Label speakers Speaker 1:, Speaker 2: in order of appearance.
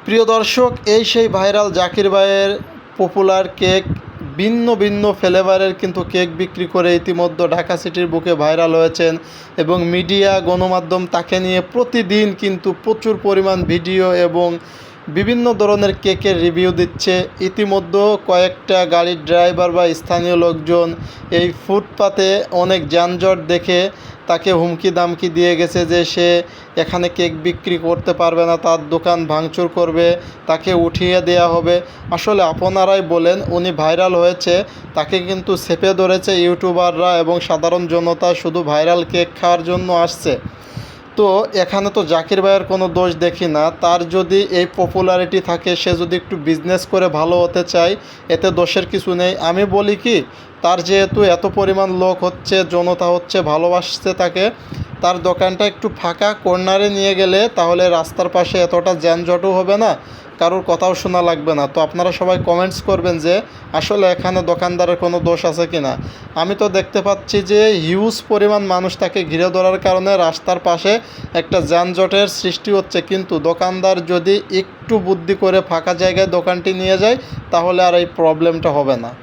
Speaker 1: প্রিয় দর্শক, এই সেই ভাইরাল জাকির ভাইয়ের পপুলার কেক। ভিন্ন ভিন্ন ফ্লেভারের কিন্তু কেক বিক্রি করে ইতিমধ্যে ঢাকা সিটির বুকে ভাইরাল হয়েছেন এবং মিডিয়া গণমাধ্যম তাকে নিয়ে প্রতিদিন কিন্তু প্রচুর পরিমাণ ভিডিও এবং বিভিন্ন ধরনের কেকের রিভিউ দিচ্ছে। ইতিমধ্যে কয়েকটা গাড়ির ড্রাইভার বা স্থানীয় লোকজন এই ফুটপাতে অনেক যানজট দেখে তাকে হুমকি দামকি দিয়ে গেছে যে সে এখানে কেক বিক্রি করতে পারবে না, তার দোকান ভাঙচুর করবে, তাকে উঠিয়ে দেওয়া হবে। আসলে আপনারাই বলেন, উনি ভাইরাল হয়েছে, তাকে কিন্তু চেপে ধরেছে ইউটিউবাররা এবং সাধারণ জনতা শুধু ভাইরাল কেক খাওয়ার জন্য আসছে। তো এখানে তো জাকির ভাইয়ের কোনো দোষ দেখি না। তার যদি এই পপুলারিটি থাকে, সে যদি একটু বিজনেস করে ভালো হতে চায়, এতে দোষের কিছু নেই। আমি বলি কি, তার যেহেতু এত পরিমাণ লোক হচ্ছে, জনতা হচ্ছে, ভালোবাসছে তাকে, তার দোকানটা একটু ফাঁকা কর্নারে নিয়ে গেলে তাহলে রাস্তার পাশে এতটা যানজটও হবে না, কারোর কথাও শোনা লাগবে না। তো আপনারা সবাই কমেন্টস করবেন যে আসলে এখানে দোকানদারের কোনো দোষ আছে কি না। আমি তো দেখতে পাচ্ছি যে হিউজ পরিমাণ মানুষ তাকে ঘিরে ধরার কারণে রাস্তার পাশে একটা যানজটের সৃষ্টি হচ্ছে, কিন্তু দোকানদার যদি একটু বুদ্ধি করে ফাঁকা জায়গায় দোকানটি নিয়ে যায় তাহলে আর এই প্রবলেমটা হবে না।